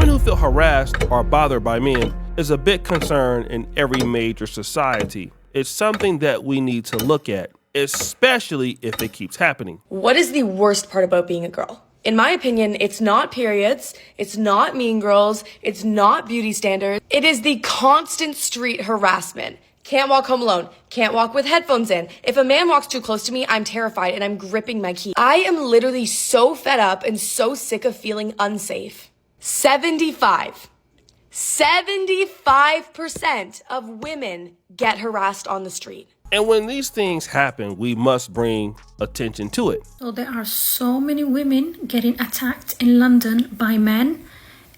Women who feel harassed or bothered by men is a big concern in every major society. It's something that we need to look at, especially if it keeps happening. What is the worst part about being a girl? In my opinion, it's not periods, it's not mean girls, it's not beauty standards. It is the constant street harassment. Can't walk home alone, can't walk with headphones in. If a man walks too close to me, I'm terrified and I'm gripping my key. I am literally so fed up and so sick of feeling unsafe. 75% of women get harassed on the street. And when these things happen, we must bring attention to it. So there are so many women getting attacked in London by men,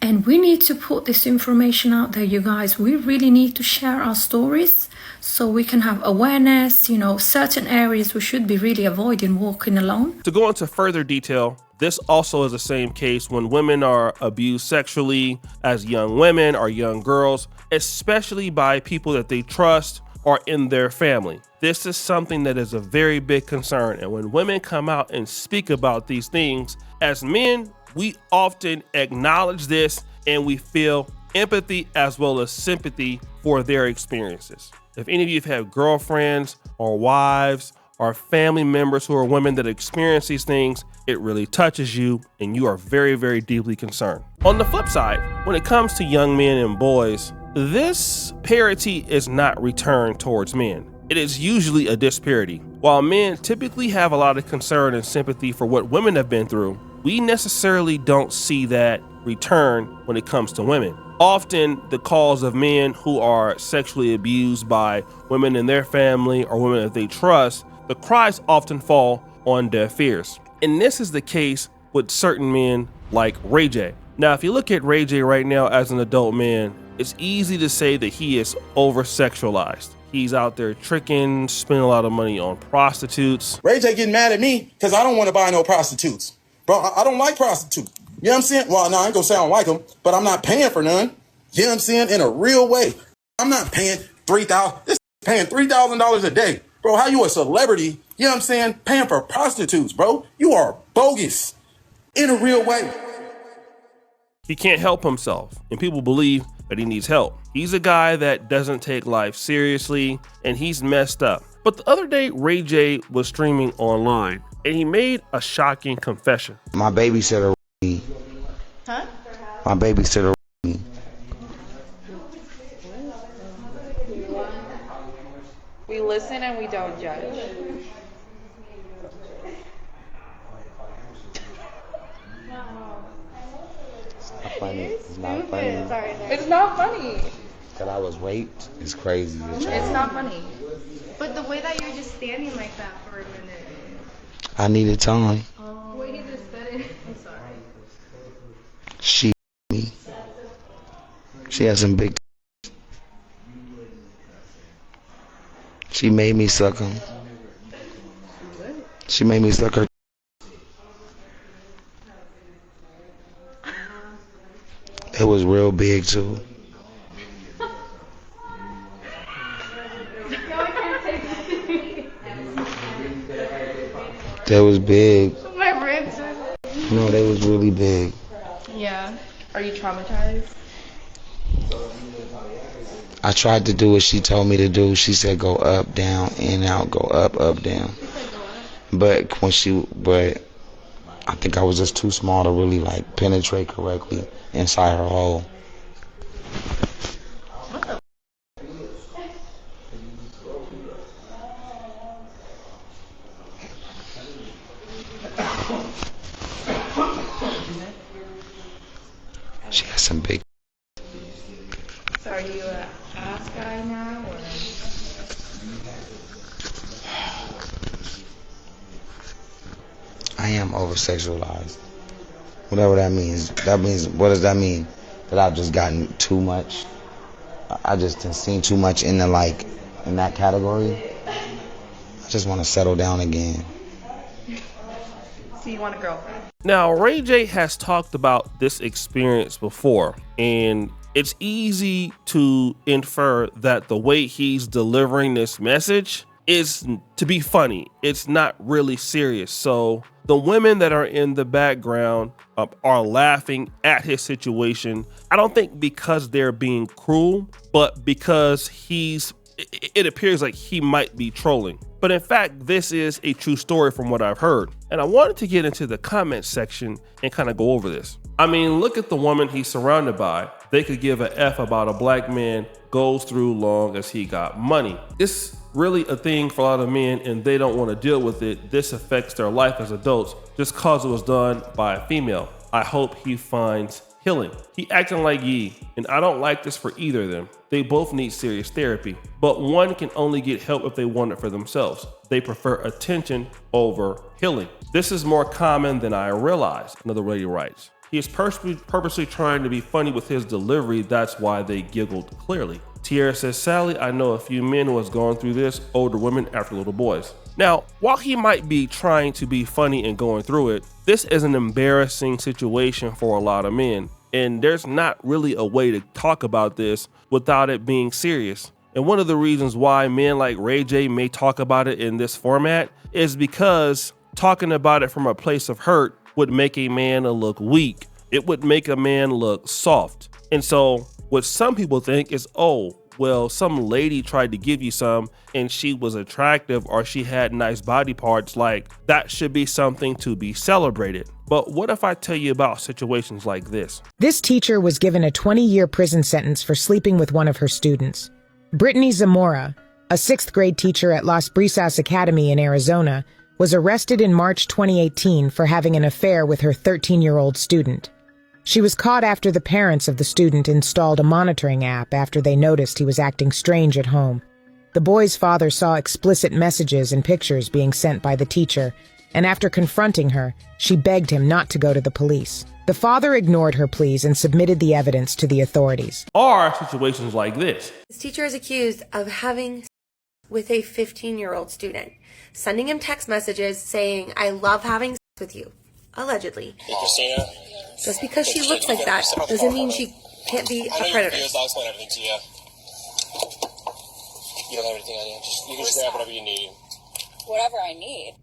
and we need to put this information out there, you guys. We really need to share our stories so we can have awareness, certain areas we should be really avoiding walking alone. To go into further detail, this also is the same case when women are abused sexually as young women or young girls, especially by people that they trust or in their family. This is something that is a very big concern. And when women come out and speak about these things, as men, we often acknowledge this and we feel empathy as well as sympathy for their experiences. If any of you have girlfriends or wives or family members who are women that experience these things, it really touches you and you are very, very deeply concerned. On the flip side, when it comes to young men and boys, this parity is not returned towards men. It is usually a disparity. While men typically have a lot of concern and sympathy for what women have been through, we necessarily don't see that return when it comes to women. Often the calls of men who are sexually abused by women in their family or women that they trust, the cries often fall on deaf ears. And this is the case with certain men like Ray J. Now, if you look at Ray J right now as an adult man, it's easy to say that he is over-sexualized. He's out there tricking, spending a lot of money on prostitutes. Ray J getting mad at me because I don't want to buy no prostitutes. Bro, I don't like prostitutes. You know what I'm saying? Well, no, I ain't gonna say I don't like them, but I'm not paying for none. You know what I'm saying? In a real way. I'm not paying $3,000. This paying $3,000 a day. Bro, how you a celebrity, you know what I'm saying, paying for prostitutes, bro? You are bogus in a real way. He can't help himself, and people believe that he needs help. He's a guy that doesn't take life seriously, and he's messed up. But the other day, Ray J was streaming online, and he made a shocking confession. My babysitter. Huh? My babysitter. We listen and we don't judge. Funny. It's not Stupid. funny. Sorry. It's not funny. That I was raped is crazy. It's not funny. But the way that you're just standing like that for a minute. I needed time. The way he just said it. I'm sorry. She me. She has some big. She made me suck him. She made me suck her. It was real big too. That was big. My ribs. No, they was really big. Yeah. Are you traumatized? I tried to do what she told me to do. She said go up, down, in, out, go up, up, down. But I think I was just too small to really like penetrate correctly inside her hole. She has some big. So are you a ass guy now, or? I am over-sexualized. Whatever that means. What does that mean? That I've just gotten too much? I just done seen too much in that category. I just want to settle down again. So you want a girlfriend? Now, Ray J has talked about this experience before, and it's easy to infer that the way he's delivering this message is to be funny. It's not really serious. So the women that are in the background are laughing at his situation. I don't think because they're being cruel, but because it appears like he might be trolling. But in fact, this is a true story from what I've heard. And I wanted to get into the comment section and kind of go over this. I mean, look at the woman he's surrounded by. They could give a F about a black man goes through long as he got money. This really a thing for a lot of men, and they don't want to deal with it. This affects their life as adults just cause it was done by a female. I hope he finds healing. He acting like ye, and I don't like this for either of them. They both need serious therapy, but one can only get help if they want it for themselves. They prefer attention over healing. This is more common than I realized, another lady writes. He is purposely trying to be funny with his delivery. That's why they giggled clearly. Tierra says, Sally, I know a few men who has gone through this, older women after little boys. Now, while he might be trying to be funny and going through it, this is an embarrassing situation for a lot of men. And there's not really a way to talk about this without it being serious. And one of the reasons why men like Ray J may talk about it in this format is because talking about it from a place of hurt would make a man look weak. It would make a man look soft. And so what some people think is, oh, well, some lady tried to give you some and she was attractive or she had nice body parts, like that should be something to be celebrated. But what if I tell you about situations like this? This teacher was given a 20-year prison sentence for sleeping with one of her students. Brittany Zamora, a 6th grade teacher at Las Brisas Academy in Arizona, was arrested in March 2018 for having an affair with her 13-year-old student. She was caught after the parents of the student installed a monitoring app after they noticed he was acting strange at home. The boy's father saw explicit messages and pictures being sent by the teacher, and after confronting her, she begged him not to go to the police. The father ignored her pleas and submitted the evidence to the authorities. Are situations like this. This teacher is accused of having sex with a 15-year-old student, sending him text messages saying, I love having sex with you, allegedly. Hey, Christina. Just because she looks like that doesn't mean she can't be a predator. I'll explain everything to you. You don't have anything on you. You can just grab whatever you need. Whatever I need.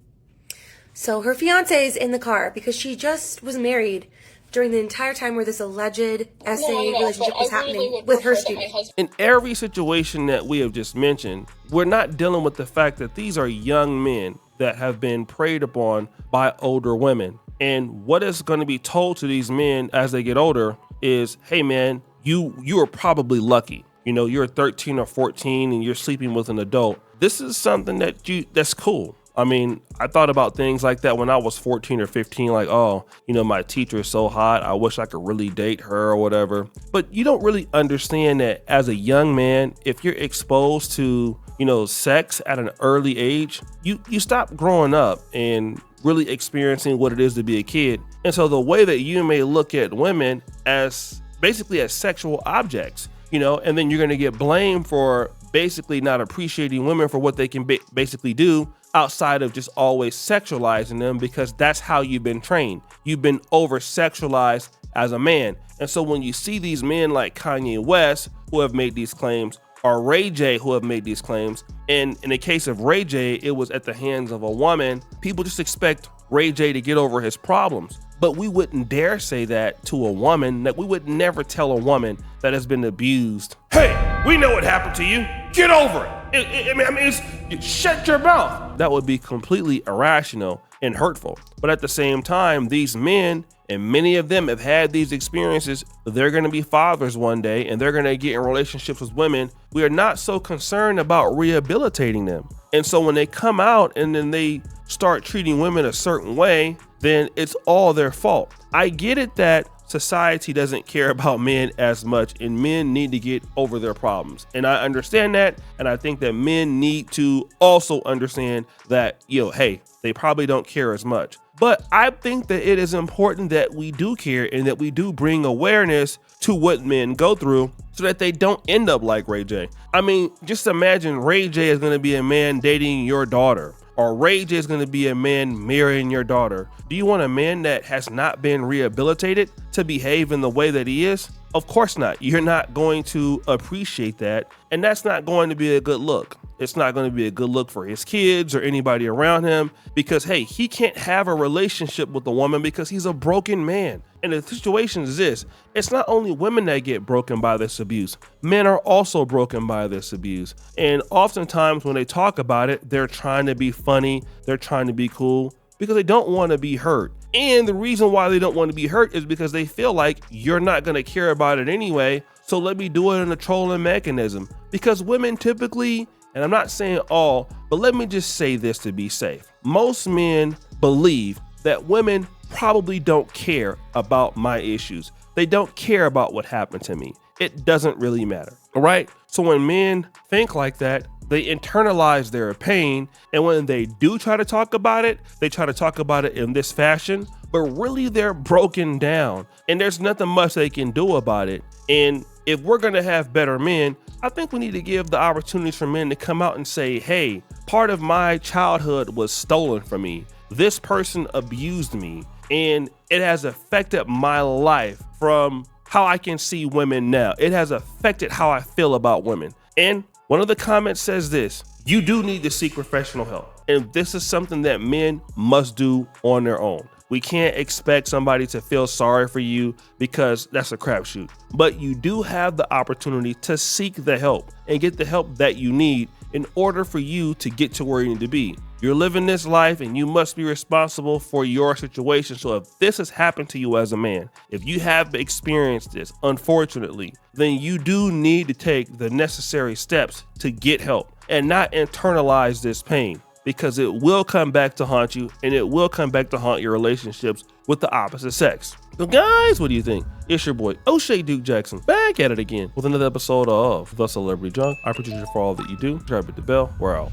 So her fiance is in the car because she just was married during the entire time where this alleged SA relationship was happening with her student. In every situation that we have just mentioned, we're not dealing with the fact that these are young men that have been preyed upon by older women. And what is going to be told to these men as they get older is, hey man, you are probably lucky. You know, you're 13 or 14 and you're sleeping with an adult. This is something that's cool. I mean, I thought about things like that when I was 14 or 15, like, oh, you know, my teacher is so hot, I wish I could really date her or whatever. But you don't really understand that as a young man, if you're exposed to, you know, sex at an early age, you stop growing up and really experiencing what it is to be a kid. And so the way that you may look at women as basically as sexual objects, you know, and then you're going to get blamed for basically not appreciating women for what they can basically do outside of just always sexualizing them, because that's how you've been trained. You've been over sexualized as a man. And so when you see these men like Kanye West who have made these claims, or Ray J who have made these claims, and in the case of Ray J, it was at the hands of a woman, people just expect Ray J to get over his problems. But we wouldn't dare say that to a woman. That we would never tell a woman that has been abused, hey, we know what happened to you, get over it. Shut your mouth. That would be completely irrational and hurtful. But at the same time, these men, and many of them have had these experiences, they're going to be fathers one day and they're going to get in relationships with women. We are not so concerned about rehabilitating them. And so when they come out and then they start treating women a certain way, then it's all their fault. I get it that society doesn't care about men as much and men need to get over their problems. And I understand that. And I think that men need to also understand that, you know, hey, they probably don't care as much. But I think that it is important that we do care and that we do bring awareness to what men go through so that they don't end up like Ray J. I mean, just imagine Ray J is going to be a man dating your daughter, or Ray J is going to be a man marrying your daughter. Do you want a man that has not been rehabilitated to behave in the way that he is? Of course not. You're not going to appreciate that. And that's not going to be a good look. It's not going to be a good look for his kids or anybody around him because, hey, he can't have a relationship with a woman because he's a broken man. And the situation is this: it's not only women that get broken by this abuse, men are also broken by this abuse. And oftentimes when they talk about it, they're trying to be funny, they're trying to be cool because they don't want to be hurt. And the reason why they don't want to be hurt is because they feel like you're not going to care about it anyway, so let me do it in a trolling mechanism. Because women typically, and I'm not saying all, but let me just say this to be safe. Most men believe that women probably don't care about my issues. They don't care about what happened to me. It doesn't really matter, all right? So when men think like that, they internalize their pain, and when they do try to talk about it, they try to talk about it in this fashion, but really they're broken down, and there's nothing much they can do about it. And if we're gonna have better men, I think we need to give the opportunities for men to come out and say, hey, part of my childhood was stolen from me. This person abused me, and it has affected my life from how I can see women now. It has affected how I feel about women. And one of the comments says this: you do need to seek professional help. And this is something that men must do on their own. We can't expect somebody to feel sorry for you because that's a crapshoot. But you do have the opportunity to seek the help and get the help that you need in order for you to get to where you need to be. You're living this life and you must be responsible for your situation. So if this has happened to you as a man, if you have experienced this, unfortunately, then you do need to take the necessary steps to get help and not internalize this pain, because it will come back to haunt you, and it will come back to haunt your relationships with the opposite sex. So guys, what do you think? It's your boy O'Shea Duke Jackson back at it again with another episode of The Celebrity Junk. I appreciate you for all that you do. Try to hit the bell. We're out.